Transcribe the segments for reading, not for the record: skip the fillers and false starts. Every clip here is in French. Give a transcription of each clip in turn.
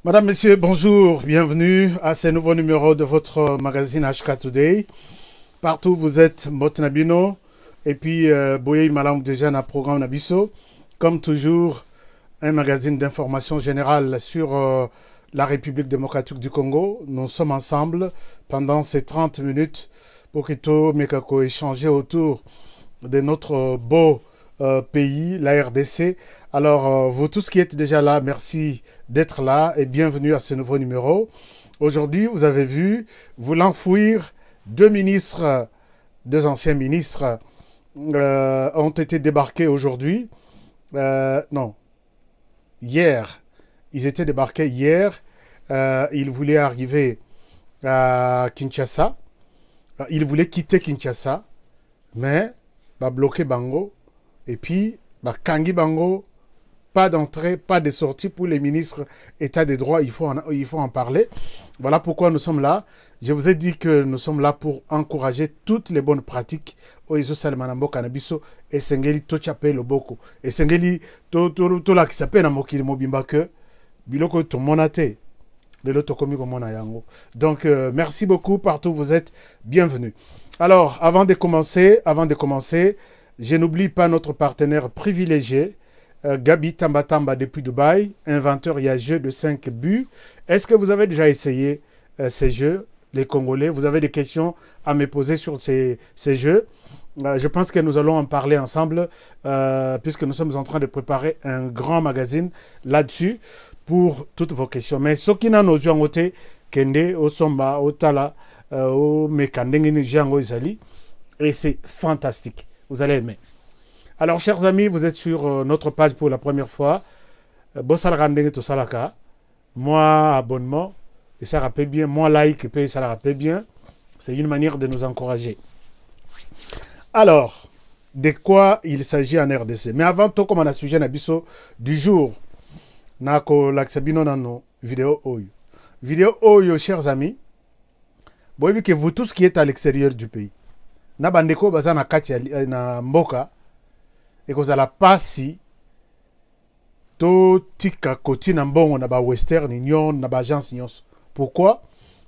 Madame, Monsieur, bonjour, bienvenue à ce nouveau numéro de votre magazine HK Today. Partout où vous êtes, Motnabino, et puis Boye Malam déjà dans le programme Nabiso. Comme toujours, un magazine d'information générale sur la République démocratique du Congo. Nous sommes ensemble pendant ces 30 minutes pour que tout Mekako échanger autour de notre beau pays, la RDC. Alors, vous tous qui êtes déjà là, merci d'être là et bienvenue à ce nouveau numéro. Aujourd'hui, vous avez vu, voulant fuir, deux anciens ministres ont été débarqués aujourd'hui. Non, hier. Ils étaient débarqués hier. Ils voulaient arriver à Kinshasa. Ils voulaient quitter Kinshasa, mais bloquer Bango. Et puis, Kangi Bango, pas d'entrée, pas de sortie pour les ministres État des droits, il faut en parler. Voilà pourquoi nous sommes là. Je vous ai dit que nous sommes là pour encourager toutes les bonnes pratiques au Iso Salmanambo Canabiso et Sengeli Tochape Loboko. Et Sengeli Tola qui s'appelle Namokili Mobimba que Biloko Tomonate. Donc, merci beaucoup partout où vous êtes. Bienvenue. Alors, avant de commencer, je n'oublie pas notre partenaire privilégié, Gabi Tambatamba depuis Dubaï, inventeur et jeu de 5 buts. Est-ce que vous avez déjà essayé ces jeux, les Congolais? Vous avez des questions à me poser sur ces jeux? Je pense que nous allons en parler ensemble, puisque nous sommes en train de préparer un grand magazine là-dessus pour toutes vos questions. Mais ce qui n'a nos yeux en côté, Kende, Osomba, Otala, O Mekandengini, Jango Izali, et c'est fantastique. Vous allez aimer. Alors, chers amis, vous êtes sur notre page pour la première fois. Bossal Randenge to Salaka. Moi, abonnement. Et ça rappelle bien. Moi, like, et ça rappelle bien. C'est une manière de nous encourager. Alors, de quoi il s'agit en RDC? Mais avant tout, comme on a sujet Nabiso du jour, Nako Laksabino Nano, vidéo Oyo. Vidéo Oyo, chers amis. Vous voyez que vous tous qui êtes à l'extérieur du pays, Nabandeko bazana kati na mboka, et que vous allez passer to tika koti na mbongo na ba Western Union, na ba agence nyos. Pourquoi?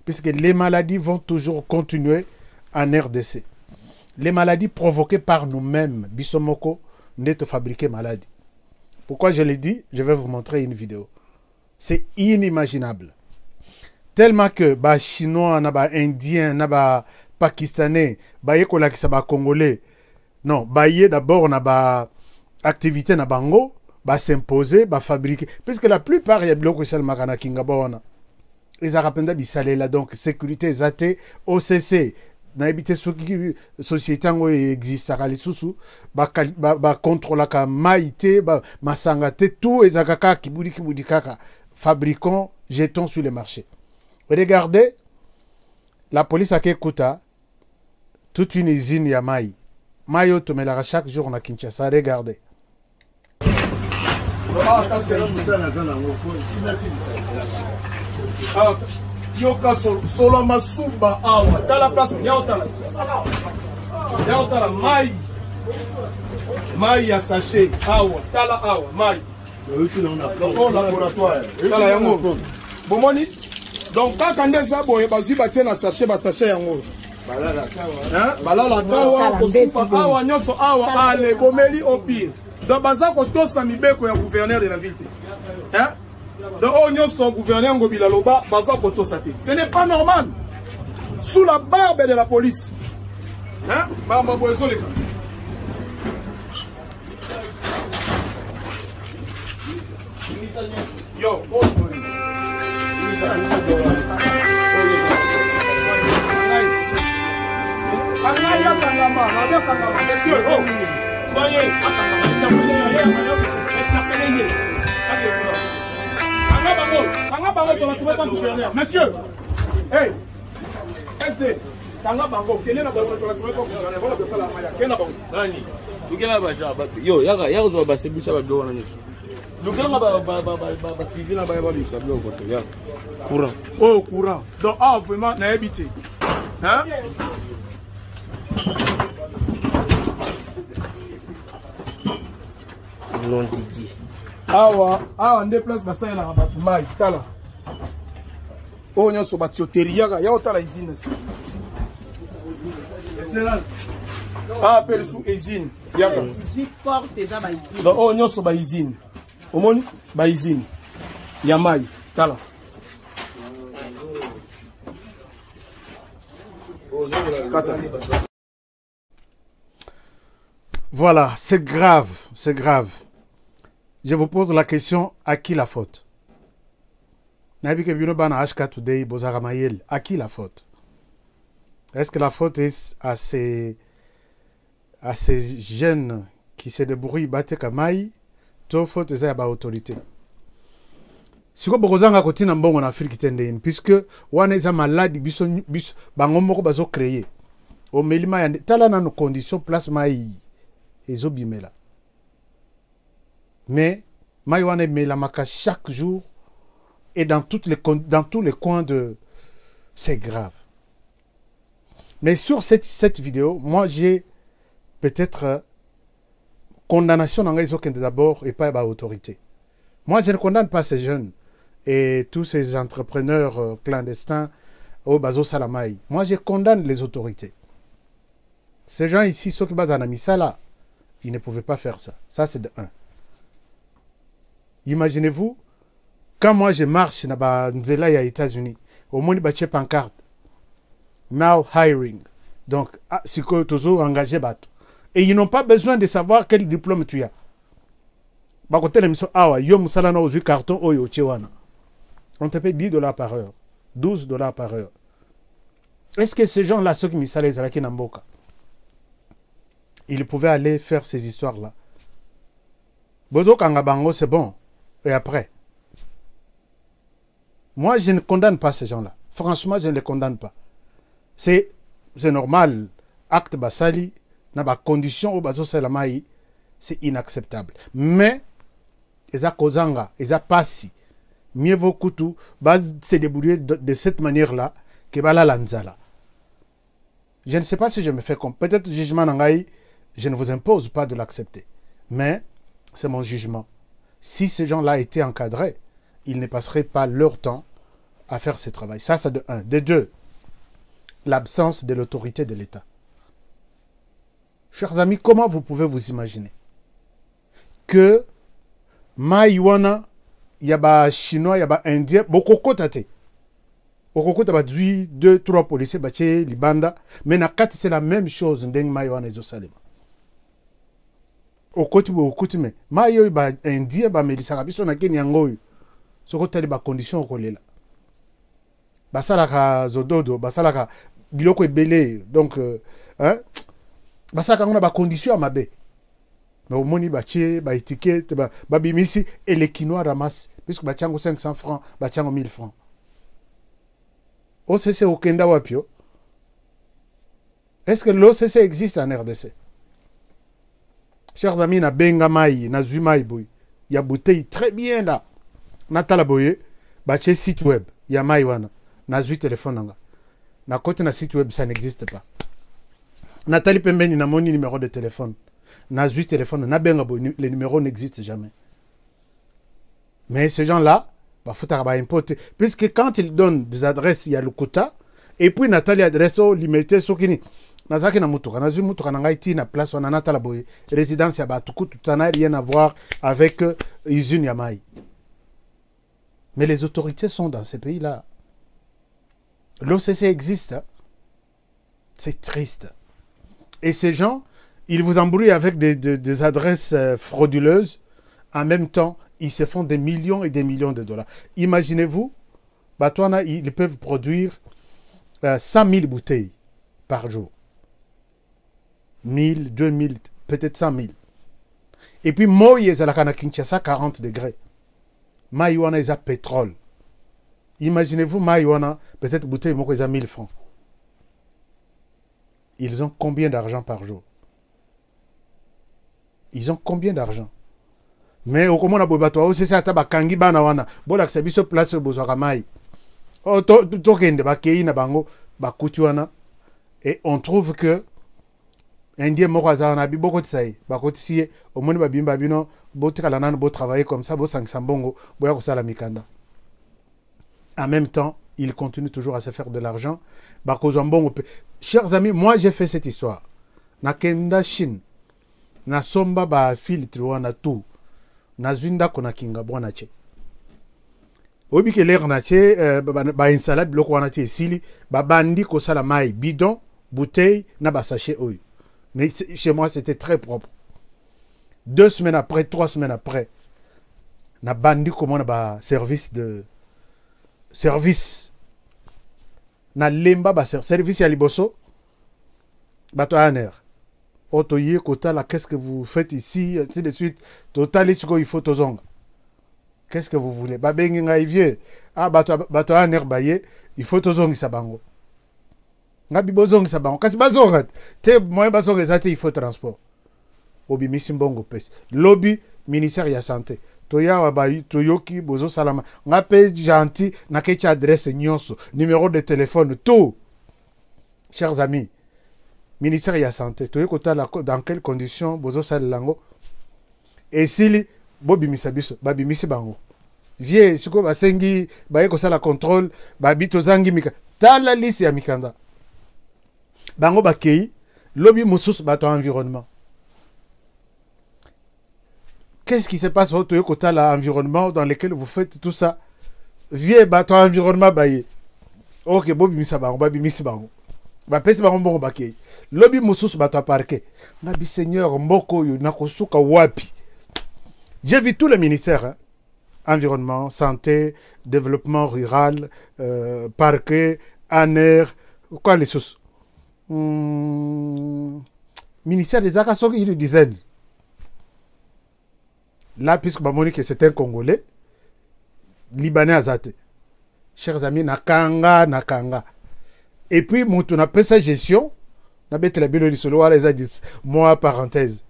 Puisque les maladies vont toujours continuer en RDC. Les maladies provoquées par nous-mêmes, Bisomoko, n'est de fabriquer maladie. Pourquoi je l'ai dit? Je vais vous montrer une vidéo. C'est inimaginable. Tellement que les Chinois, les Indiens, les Pakistanais, les Congolais, non, d'abord, les activités na bango, s'imposer, fabriquer. Puisque la plupart, il y a des blocs qui sont Kingabawana. Ils ont dit là, donc sécurité, ZAT, OCC. Na ebité société ngo existe à lisusu ba contrôle ka maïté ba masanga te tout ezakaka kibudi kaka fabricants jetons sur le marché. Regardez, la police a Kekuta toute une usine ya maï otomelaka chaque jour na Kinshasa. Regardez. Yoka solo masuba awa tala place yaotala mai ya sachet awa tala awa mai au laboratoire tala yango bomoni donc kaka ndeza boye bazi batie na sachet ba sachet yango balala tawa kosupa awa nyoso awa ale bomeli au pire donc baza ko tosa mibeko ya gouverneur de la ville hein. Donc, on son gouverneur Ngobila Loba, ce n'est pas normal. Sous la barbe de la police. Hein? Yo, monsieur, hey, SD, oh, courant. Donc, ah, vraiment, n'a habité. Hein? Non, Didier. Awa, on déplace ma salle là, ma tala. Oh, nyonso batioterie yaka ya otala usine. Ah, appelle sous usine. Yaka. 18 portes eza ba usine. Donc oh nyonso ba usine. Omoni ba usine. Ya mai tala. Voilà, c'est grave, c'est grave. Je vous pose la question, à qui la faute? À qui la faute? Est-ce que la faute est à ces jeunes qui se débrouillent, battent Kamaï, tout faute est à l'autorité? Si vous avez côté en Afrique, puisque on est malade, bangomoko bazo créé. Au melima yande tala na nos conditions place mai ezobimela. Mais mai wana mela maka chaque jour et dans tous les coins de, c'est grave. Mais sur cette vidéo, moi j'ai peut-être condamnation dans les autres d'abord et pas à l'autorité. Moi je ne condamne pas ces jeunes et tous ces entrepreneurs clandestins au Bazo Salamai. Moi je condamne les autorités. Ces gens ici, ceux qui basent en Amisala, ils ne pouvaient pas faire ça. Ça c'est de 1. Imaginez-vous, quand moi je marche dans les États-Unis, au monde il y a une pancarte. Now hiring. Donc, si tu es engagé, et ils n'ont pas besoin de savoir quel diplôme tu as. On te paye $10 par heure, $12 par heure. Est-ce que ces gens-là, ceux qui me salaient, ils pouvaient aller faire ces histoires-là? Bozo Kangabango, c'est bon. Et après? Moi, je ne condamne pas ces gens-là. Franchement, je ne les condamne pas. C'est normal. Acte basali, na ba condition au bazo salamai, c'est inacceptable. Mais, eza kozanga, eza passi. Mieux vaut kutu, se débrouiller de cette manière-là, que bala lanzala. Je ne sais pas si je me fais comme. Peut-être jugement nangai, je ne vous impose pas de l'accepter. Mais, c'est mon jugement. Si ces gens-là étaient encadrés, ils ne passeraient pas leur temps à faire ce travail. Ça, c'est de 1. De 2, l'absence de l'autorité de l'État. Chers amis, comment vous pouvez vous imaginer que Maïwana, il y a des Chinois, il y a des Indiens, beaucoup de côtés. Beaucoup de 2, 3 policiers, les bandes, mais c'est la même chose dans Maïwana et Zosalema. Au côté où mais Maïo est Indien, mais ça a besoin de Kenya ngoy. Ce côté les conditions au là. Basalaka zododo, basalaka biloko ebele, donc hein, basalaka on a ba conditions à mabe. Mais au moni baché, ba étiquette, ba bimisi et les Kinois ramassent puisque ba tiango 500 francs, ba tiango 1000 francs. OCC au Kenda wapio. Est-ce que l'OCC existe en RDC? Chers amis, na benga mai, na zumai boy. Il y a bouteille très bien là. Natala boye, baché site web, il y a mai wana. Na zui téléphone nanga. Na côté na site web, ça n'existe pas. Nathalie Pembeni na moni numéro de téléphone. Na zui téléphone, na benga boy, les numéros n'existent jamais. Mais ces gens-là, bah faut importer. Puisque quand ils donnent des adresses, il y a le quota. Et puis Nathalie adresse au limité sokini. Nazaki na mutuka, nazu mutuka na ngaiti na place wana natala boye. Résidence ya batuku, tout ça n'a rien à voir avec usine Yamai. Mais les autorités sont dans ces pays-là. L'OCC existe. Hein? C'est triste. Et ces gens, ils vous embrouillent avec des adresses frauduleuses. En même temps, ils se font des millions et des millions de dollars. Imaginez-vous, Batouana, ils peuvent produire 100 000 bouteilles par jour. 1000, 2000, peut-être 100 000. Et puis, Moïse à la Kinshasa, 40 degrés. Maïwana, ils ont pétrole. Imaginez-vous, Maïwana, peut-être bouteille, ils ont 1000 francs. Ils ont combien d'argent par jour? Ils ont combien d'argent? Mais au comment on a beau bateau, c'est ça, taba kangi bana wana. Bon, c'est biso place au bozwakamai. Oh, tokende bakei na bango, bakuti wana. Et on trouve que Indien mokaza na bi boko tsayi, bakoti siye, au moni babimba bino, botika lanana bo travailler comme ça, bo sang sambongo, boya ko sala mikanda. En même temps, ils continuent toujours à se faire de l'argent. Chers amis, moi j'ai fait cette histoire. Na kenda Chine, na somba ba filtre wana tout, na zunda kona kinga bwana che. Obi ke l'air na che ba installa biloko wana che sili, ba bandi ko sala mai bidon, bouteille na ba sachet oil. Mais chez moi c'était très propre. 2 semaines après, 3 semaines après, na bandi comment ba service na lemba ba service ya liboso bato aner otoye kota la qu'est-ce que vous faites ici ainsi de suite total il faut tozonga qu'est-ce que vous voulez ba bengi ngai vieux ah bato aner baye il faut tozonga sa bango ngabi bozonga sa bango kasi bazonga te moyen bazonga zate il faut transport obi misimbongo pesi lobby ministère ya santé toya wabayi toyoki bozo salama ngape gentil na kechi adresse nyonso numéro de téléphone tout chers amis ministère ya santé toyekota dans quelles conditions bozo salango et sili bobimisa biso babimisi bango vie siko basengi baye ko sala contrôle babito zangi mika tala liste ya mikanda bango bakei lobby mususu bato environnement. Qu'est-ce qui se passe au côté l'environnement dans lequel vous faites tout ça? Vieux bateau environnement baye. Ok, bobi misabango, babi misibango. Ba pesi bango mbongo bakei. Lobby mususu bato parquet. Nabi Seigneur mboko yo nakosuka wapi. J'ai vu tous les ministères, hein? Environnement, santé, développement rural, parquet, ANER, quoi les sous? Ministère des Arts, il y a une dizaine. Là, puisque Bamonique c'est un Congolais, Libanais azate. Chers amis, nakanga. Et puis, on a fait sa gestion. On a fait la belle solo, moi, parenthèse.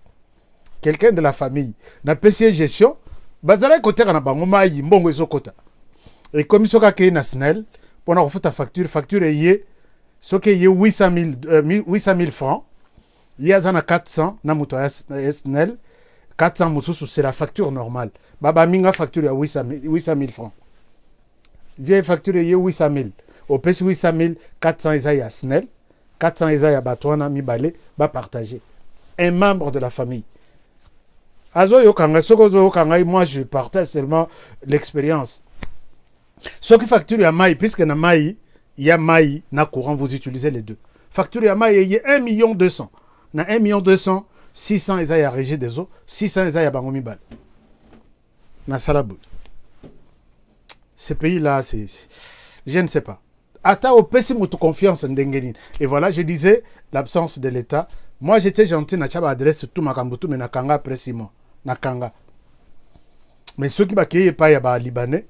Quelqu'un de la famille. On a fait sa gestion. Bazara côté na bango mai mbongo ezokota. Et comme ils sont à national, pour on a fait ta facture est ce qui est 800 000 francs. Il y a 400 na moto SNL. 400 mousous, c'est la facture normale. Baba Minga facture à 800 000 francs. Vieille facture à 800 000. Au PS 800 000, 400 Isaïa Snell, 400 Isaïa Batouana Mibale, va partager. Un membre de la famille. Azo Yokanga, Sokozo Yokanga, moi je partage seulement l'expérience. Ce qui facture à Maï, puisque na Maï, il y a Maï, na courant, vous utilisez les deux. Facture à Maï, il y a 1 200 000. Na 1 200 000. 600 Isaïe à Régie des eaux, 600 Isaïe à Bangomi Bal. Na Salabou. Ces pays-là, c'est. Je ne sais pas. Ata au pessime autoconfiance n'dengenin. Et voilà, je disais l'absence de l'État. Moi, j'étais gentil, na chaba adresse tout ma kambutu, mais na kanga après 6 mois. Na kanga. Mais ceux qui bakeye pas ya ba libanais,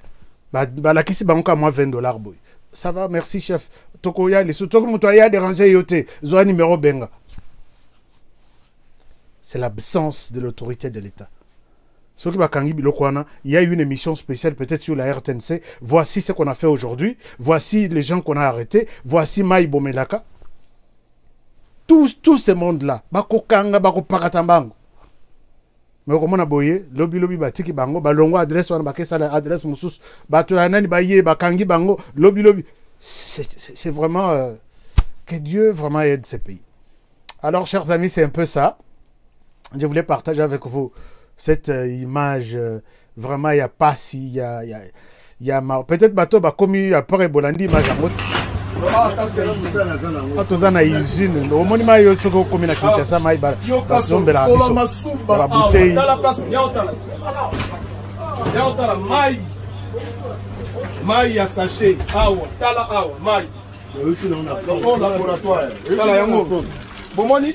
ba la kisi bangoka moi $20 boy. Ça va, merci chef. Toko ya les sous. Toko mutoya déranger yote. Zoa numéro benga. C'est l'absence de l'autorité de l'État. Il y a eu une émission spéciale peut-être sur la RTNC. Voici ce qu'on a fait aujourd'hui. Voici les gens qu'on a arrêtés. Voici Maï Bomelaka. Tout ce monde-là. Bako Kanga, Bako Paratambango. Mais comment on a boyé? Lobby batiki bango. Balongo adresse, on a baké ça adresse moussous. Bato anani baye, bakangi bango. Lobby. C'est vraiment... que Dieu vraiment aide ces pays. Alors, chers amis, c'est un peu ça. Je voulais partager avec vous cette image. Vraiment, il n'y a pas si, il y a peut-être bateau va comme il y a pas Bolandi image à mot. Atozana usine. Au monument il y a choko comme na Kinshasa mai ba zombe la biso. La bouteille. Yaotala mai ya sachet. Awa, tala awa, mai. Au laboratoire. Tala yango. Bomoni.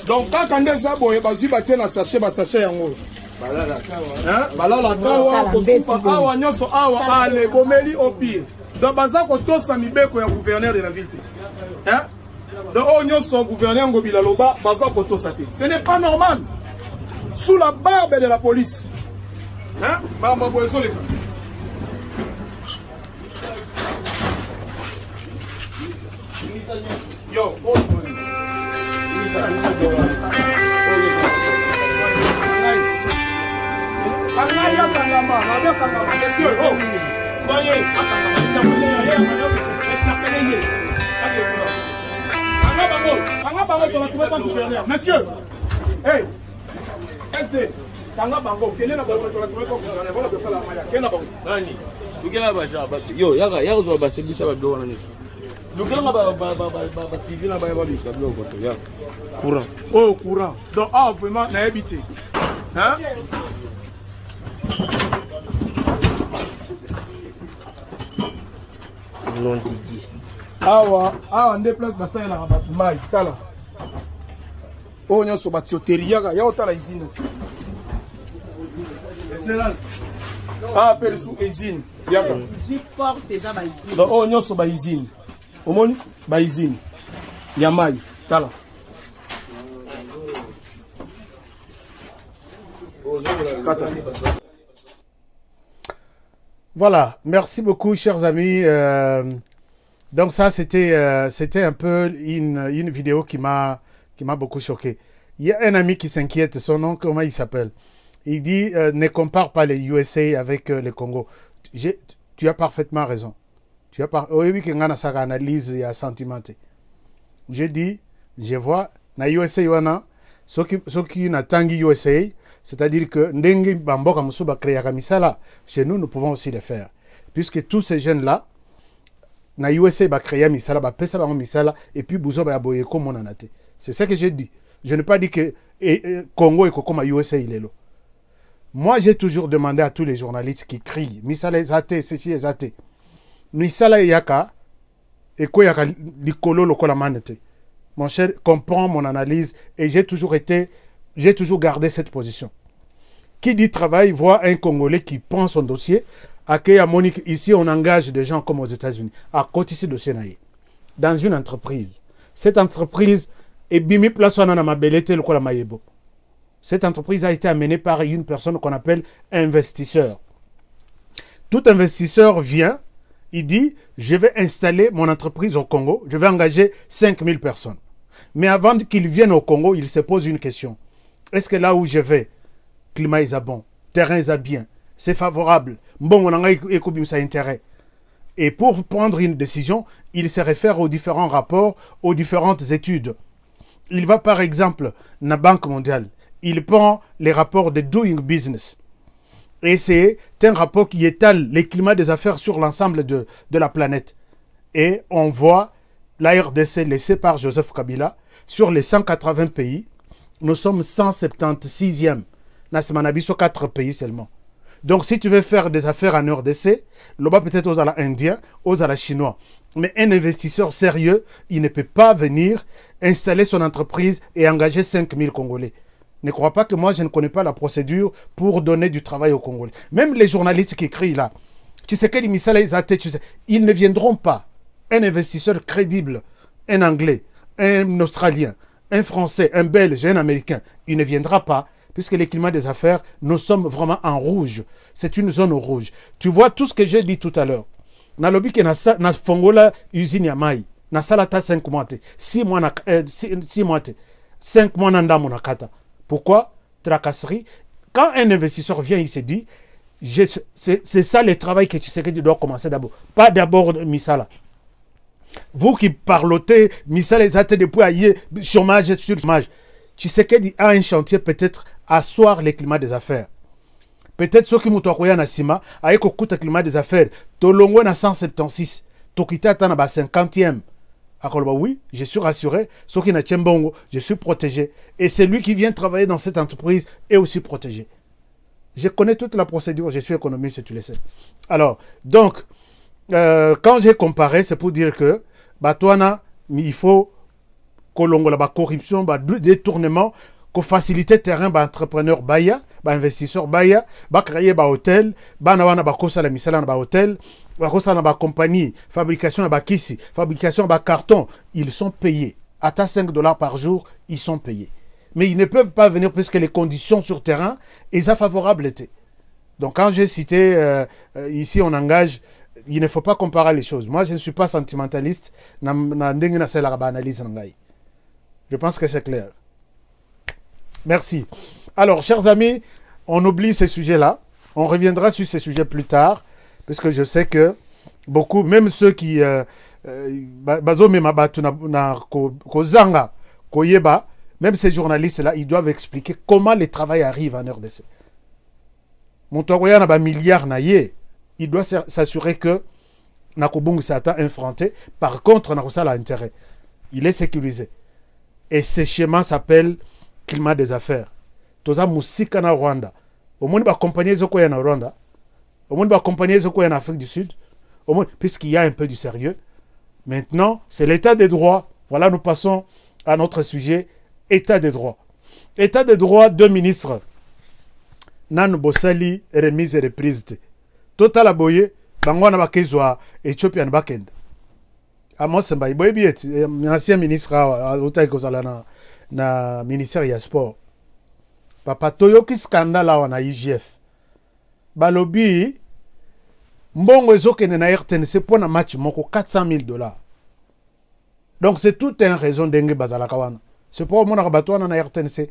Donc quand on est ça, boy, bazi batie na sachet yango. Balala kawa, kosupa awa nyoso awa ale bomeli au pire. Donc baza ko tosa mibeko ya gouverneur de la ville. Hein? Donc on nyoso gouverneur ngobila loba baza ko tosa te. Ce n'est pas normal. Sous la barbe de la police. Hein? Bamba boyeso le. Yo, soyez Monsieur, hey, SD, Tanga Bango, quel est la bonne yo, yaga, yaga, ba sebi sa ba do na niso. Luganga ba civil na ba bisa do ko to ya. Courant. Oh, courant. Donc vraiment na habité. Hein? Non Didi. Awa on déplace ba ça na ba mai tala. Oh nyoso ba tioterie yaga, ya otala izine. Excellence. Ah, père sous usine. Yaga. 18 portes eza ba usine. Donc oh nyoso ba usine. Omoni ba usine. Yamai tala. Voilà, merci beaucoup chers amis. Donc ça c'était un peu une vidéo qui m'a beaucoup choqué. Il y a un ami qui s'inquiète, son nom, comment il s'appelle? Il dit ne compare pas les USA avec le Congo. Tu as parfaitement raison. Oui, qu'il y a une analyse et sentimenté. Je dis, je vois, na USA wana, ce qui n'a tangi USA, c'est-à-dire que ndenge bamboka musuba créa kamisala, chez nous, nous pouvons aussi le faire. Puisque tous ces jeunes-là, na USA ba créa misala, ba pesa ba misala, et puis bouzo ba boye comme on en a. C'est ça que j'ai dit. Je n'ai pas dit que Congo est comme USA il est là. Moi, j'ai toujours demandé à tous les journalistes qui crient, misala ezate, ceci ezate. Misala yaka, et quoi yaka likolo lokola manete. Mon cher, comprends mon analyse et j'ai toujours gardé cette position. Qui dit travail voit un Congolais qui prend son dossier. À Monique, ici on engage des gens comme aux États-Unis. À côté de ce dossier, dans une entreprise. Cette entreprise est bimi place na mabelete lokola mayebo. Cette entreprise a été amenée par une personne qu'on appelle investisseur. Tout investisseur vient, il dit, je vais installer mon entreprise au Congo, je vais engager 5000 personnes. Mais avant qu'il vienne au Congo, il se pose une question. Est-ce que là où je vais, climat est bon, terrain est bien, c'est favorable, bon, on a ça intérêt. Et pour prendre une décision, il se réfère aux différents rapports, aux différentes études. Il va par exemple à la Banque mondiale, il prend les rapports de Doing Business. Et c'est un rapport qui étale les climats des affaires sur l'ensemble de la planète. Et on voit la RDC laissée par Joseph Kabila sur les 180 pays. Nous sommes 176e. Nous sommes 4 pays seulement. Donc si tu veux faire des affaires en RDC, là-bas peut-être aux Indiens, aux Chinois. Mais un investisseur sérieux, il ne peut pas venir installer son entreprise et engager 5000 Congolais. Ne crois pas que moi, je ne connais pas la procédure pour donner du travail aux Congolais. Même les journalistes qui écrivent là, tu sais quel ils ne viendront pas. Un investisseur crédible, un Anglais, un Australien, un Français, un Belge, un Américain, il ne viendra pas. Puisque les climats des affaires, nous sommes vraiment en rouge. C'est une zone rouge. Tu vois tout ce que j'ai dit tout à l'heure. Na lobby que na fongola usine ya mai. Na salata 5 mois. 6 mois 5 mois nanda monakata. Pourquoi? Tracasserie. Quand un investisseur vient, il se dit, c'est ça le travail que tu sais que tu dois commencer d'abord. Pas d'abord Misala. Vous qui parlotez, Misala les athées depuis ailleurs, chômage sur chômage. Tu sais qu'il y a un chantier peut-être asseoir les climats des affaires. Peut-être ceux qui m'ont envoyé à Sima, avec le climat des affaires, Tolongo na 176, Tokita na 50e. Oui, je suis rassuré. Ceux qui n'ont bongo, je suis protégé. Et celui qui vient travailler dans cette entreprise est aussi protégé. Je connais toute la procédure, je suis économiste, tu le sais. Alors, donc, quand j'ai comparé, c'est pour dire que, il faut que la corruption, détournement, que faciliter terrain, entrepreneur baya, investisseur baya, créer hôtel, la misala hôtel, compagnie, fabrication kisi, fabrication carton, ils sont payés. À 5 $ par jour, ils sont payés. Mais ils ne peuvent pas venir puisque les conditions sur terrain sont favorables. Donc quand j'ai cité, ici on engage, il ne faut pas comparer les choses. Moi je ne suis pas sentimentaliste, je pense que c'est clair. Merci. Alors, chers amis, on oublie ces sujets-là. On reviendra sur ces sujets plus tard, parce que je sais que beaucoup, même ceux qui bazomema batu na kozanga koyeba, même ces journalistes là, ils doivent expliquer comment le travail arrive en RDC. Montoya na ba milliards na ye, il doit s'assurer que nakobungu sata infronté. Par contre, nakosala intérêt. Il est sécurisé. Et ce schéma s'appelle climat des affaires. Toza musika na Rwanda. Au moins ba compagnie zoko ya na Rwanda. Au moins ba compagnie zoko ya na Afrique du Sud. Au moins puisqu'il y a un peu du sérieux. Maintenant, c'est l'état des droits. Voilà, nous passons à notre sujet, état des droits. État des droits, deux ministres. Nan Bosali, remise et reprise. Total aboye, bangwana bakezwa Ethiopian backend. Amos Mbaye boye biet, ancien ministre autant que ça na ministère ya sport. Papa toyoki scandale na IGF. Balobi mbongo ezokene na RTNC pour na match moko $400,000. Donc c'est tout un raison d'enge bazalaka wana. C'est pour mon rabato na RTNC.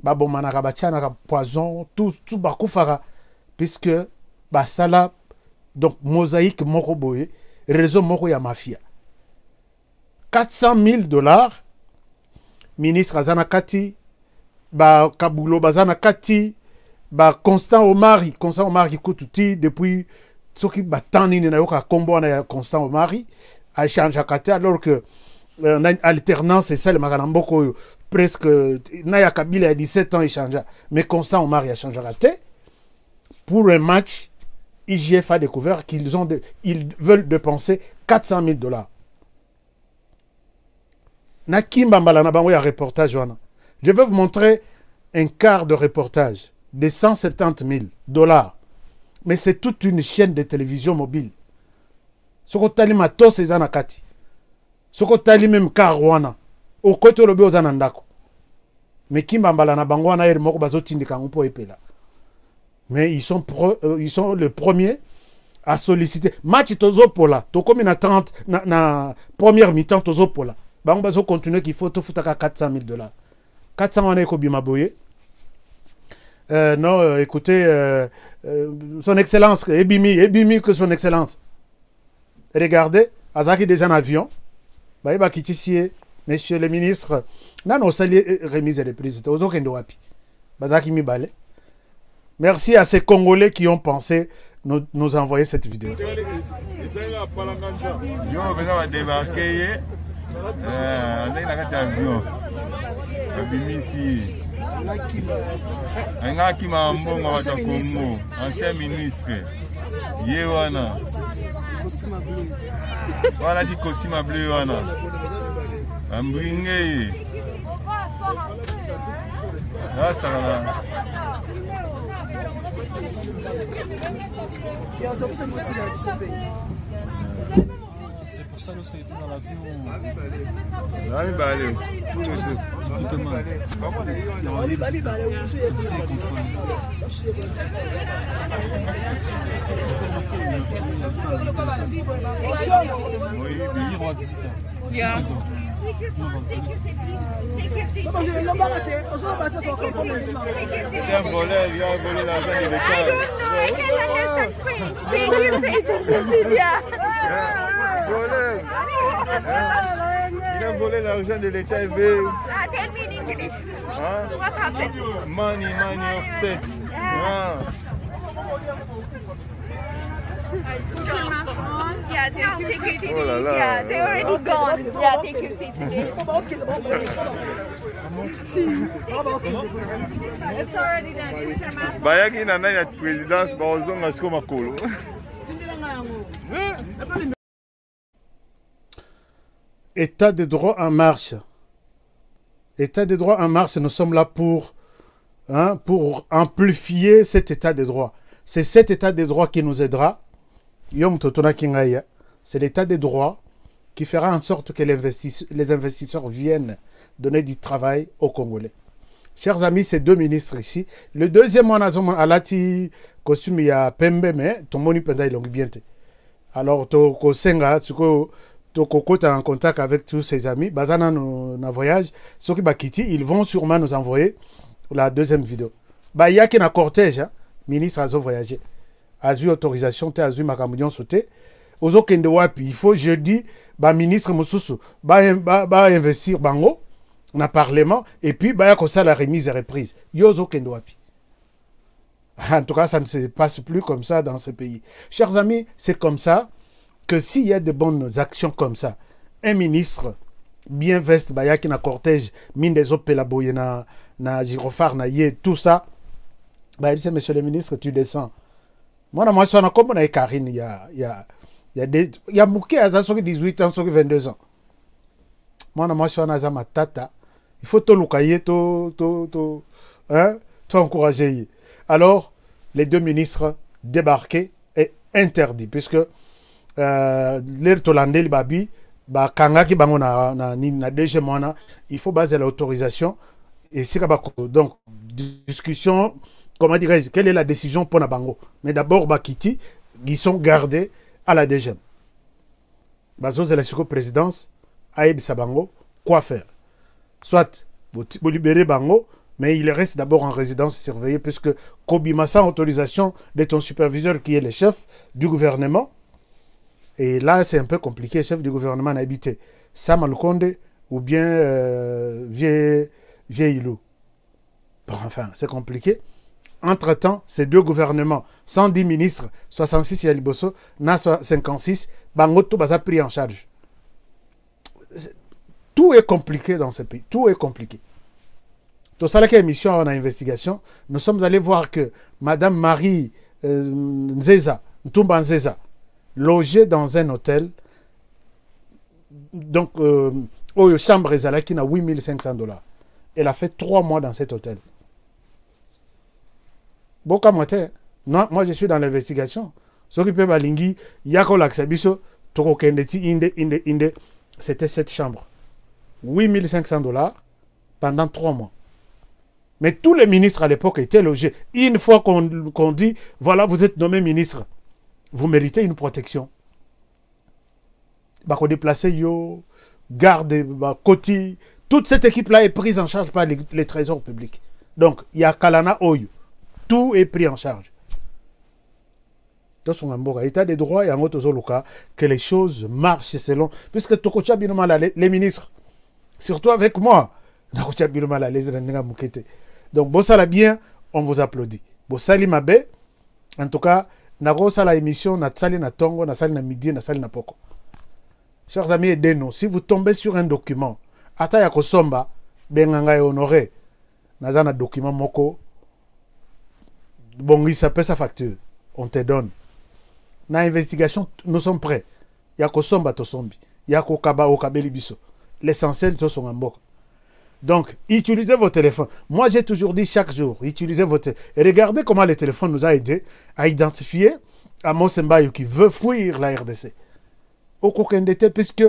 Babo manaka bachana poison tout bakufara puisque basala donc mosaïque moko boye réseau moko ya mafia. $400,000 ministre azana kati ba Kabulo bazana kati ba Constant Omari kututi depuis ce qui batani na yoka combo na Constant Omari a changé kati alors que on a une alternance et celle makanamboko presque Naya Kabila a 17 ans il change mais Constant Omari a changé raté pour un match. IGF a découvert qu'ils ils veulent dépenser $400,000. Nakimba Mbalana bango ya reportage wana. Je vais vous montrer un quart de reportage de $170,000. Mais c'est toute une chaîne de télévision mobile. Soko tali matos ezana kati. Soko tali même car wana. Okoto lobe ozana ndako. Mais Kimba Mbalana bango wana eri moko bazotindika mpo epela. Mais ils sont les premiers à solliciter. Match Tozopola, Tokomi na 30 na première mi-temps Tozopola. Bango bazo continuer qu'il faut tout futaka $400,000. 400 wana eko bimaboye. Non, écoutez, son excellence, Ebimi que son excellence. Regardez, Azaki déjà en avion. Baïba Kitissier, messieurs les ministres, nan osali remise et reprise. Ozo kendo wapi. Bazaki mi balé. Merci à ces Congolais qui ont pensé nous envoyer cette vidéo. Ancien ministre. Yewana. Voilà du costume bleu. Ambringé. Là, ça va. C'est pour ça que lorsqu'il était dans l'avion. C'est un voleur, il a volé l'argent de il a volé l'argent de l'État. Tell me in English. What happened? Money offset. Yeah, take your seat. Yeah, they already gone. Yeah, take your seat again. It's already done. Put your mask on. Bayaki na nani ya présidence baozonga siko makolo. État de droit en marche. État de droit en marche, nous sommes là pour amplifier cet état de droit. C'est cet état de droit qui nous aidera. C'est l'état de droit qui fera en sorte que les investisseurs viennent donner du travail aux Congolais. Chers amis, ces deux ministres ici. Le deuxième, on a alati costume il y a Pembe, mais ton moni penda il bien. Alors, to senga, Toko est en contact avec tous ses amis. Bazana na voyage. Ceux qui bakiti, ils vont sûrement nous envoyer la deuxième vidéo. Bah il y a qui na cortège, hein? Ministre a voyagé. A eu autorisation, te a eu makamoudion sauté. ozokende wapi, il faut jeudi ba ministre mususu ba investir bango na parlement et puis ba ya ko ça la remise et reprise. Yo ozokende wapi. En tout cas, ça ne se passe plus comme ça dans ce pays. Chers amis, c'est comme ça que s'il y a de bonnes actions comme ça, un ministre bien veste, bah, qui na cortège, mine des opé la boye na gyrophare, na yé, tout ça, bah, il dit, monsieur le ministre, tu descends. Moi, je suis comme on a Karine, il y a Mouké à 18 ans, 22 ans. Moi, je suis ma tata. Il faut tout loukaye, tout encourager. Alors, les deux ministres débarqués et interdits, puisque l'air Tolandé, le babi, kangaki bango na DG Mwana, il faut baser l'autorisation. Et si donc, discussion, comment dirais-je, quelle est la décision pour Nabango? Mais d'abord, Bakiti, ils sont gardés à la DG. Bazo de la présidence, Aïb Sabango, quoi faire? Soit, vous libérez Bango, mais il reste d'abord en résidence surveillée, puisque Kobima, sans autorisation de ton superviseur qui est le chef du gouvernement. Et là, c'est un peu compliqué, chef du gouvernement a habité Samalukonde ou bien Vieillilou. Bon, enfin, c'est compliqué. Entre-temps, ces deux gouvernements, 110 ministres, 66 Yaliboso, na 56, Bangoto Baza pris en charge. Tout est compliqué dans ce pays, tout est compliqué. Dans cette émission en investigation, nous sommes allés voir que Madame Marie Nzeza, Ntumba Nzeza, logée dans un hôtel, donc, au chambre Ezalaki na $8500. Elle a fait 3 mois dans cet hôtel. Boka moté, non, moi je suis dans l'investigation. Ce qui peut balingi, yako laksabiso, toko kendeti inde, c'était cette chambre. $8500 pendant 3 mois. Mais tous les ministres à l'époque étaient logés. Une fois qu'on dit, voilà, vous êtes nommé ministre, vous méritez une protection. Bako déplacé yo, garde, Koti, toute cette équipe-là est prise en charge par les trésors publics. Donc, il y a Kalana Oyo. Tout est pris en charge. Dans son état des droits, il y a un autre que les choses marchent selon. Puisque Tokocha Binoma, les ministres, surtout avec moi, donc, Bossala bien, on vous applaudit. Bossali Mabe, en tout cas, Nagosa la émission, Natsali na Tongo, Natsali na Midi, Natsali na Poko. Chers amis, aidez-nous. Si vous tombez sur un document, Ataya Kosomba, Benganga et Honoré, Nazana document Moko, bon, il s'appelle sa facture. On te donne. Na investigation, nous sommes prêts. Yako Somba Tosombi. Yako Kaba Okabeli Biso. L'essentiel, tous sont en Moko. Donc, utilisez vos téléphones. Moi, j'ai toujours dit chaque jour, utilisez vos téléphones. Et regardez comment le téléphone nous a aidés à identifier Amos Mbayo qui veut fuir la RDC. Au Kokendete, puisque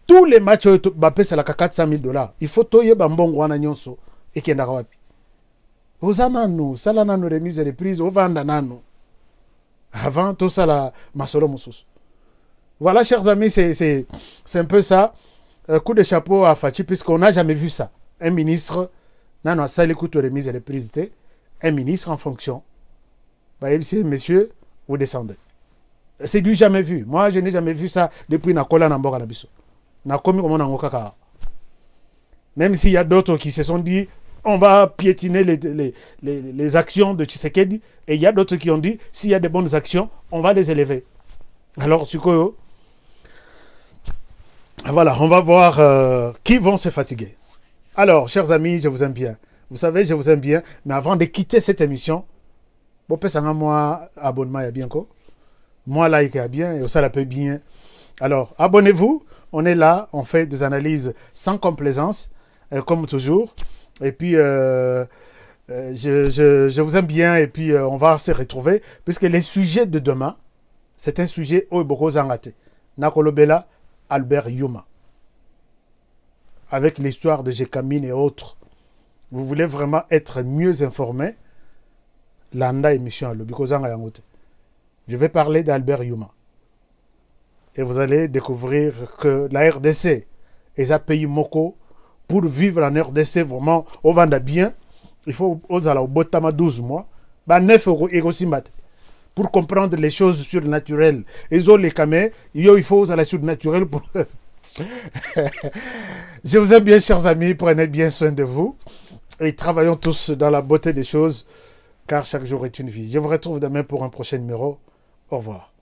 tous les matchs, c'est la $400,000. Il faut toyer Bambong Wana Nyonso et Kendarawapi. Ozananu, Salananu remise et reprise, Ovandananu. Avant, tout ça, la Masolo Moussous. Voilà, chers amis, c'est un peu ça. Coup de chapeau à Fachi, puisqu'on n'a jamais vu ça. Un ministre, non, non, ça, l'écoute remise et reprise, un ministre en fonction. Bah, messieurs, vous descendez. C'est du jamais vu. Moi, je n'ai jamais vu ça depuis Nakola Namboka Nabiso. Nakomi comme on a. Même s'il y a d'autres qui se sont dit, on va piétiner les actions de Tshisekedi. Et il y a d'autres qui ont dit, s'il y a de bonnes actions, on va les élever. Alors, Sukoyo, voilà, on va voir qui vont se fatiguer. Alors, chers amis, je vous aime bien. Vous savez, je vous aime bien. Mais avant de quitter cette émission, moi, abonnement est bien quoi. Moi, like est bien. Et ça la peut bien. Alors, abonnez-vous. On est là. On fait des analyses sans complaisance, comme toujours. Et puis, je vous aime bien. Et puis, on va se retrouver. Puisque les sujets de demain, c'est un sujet au Boko Zangate. Nakolobela, Albert Yuma. Avec l'histoire de Jekamine et autres. Vous voulez vraiment être mieux informé? Landa émission à l'Obiko Zangayangote. Je vais parler d'Albert Yuma. Et vous allez découvrir que la RDC est un pays moko. Pour vivre en RDC vraiment, au vanda bien, il faut aux ala au botama 12 mois, bah 9 € et aussi mat. pour comprendre les choses surnaturelles. Ils ont les camés, il faut la surnaturelle pour... Je vous aime bien, chers amis, prenez bien soin de vous et travaillons tous dans la beauté des choses, car chaque jour est une vie. Je vous retrouve demain pour un prochain numéro. Au revoir.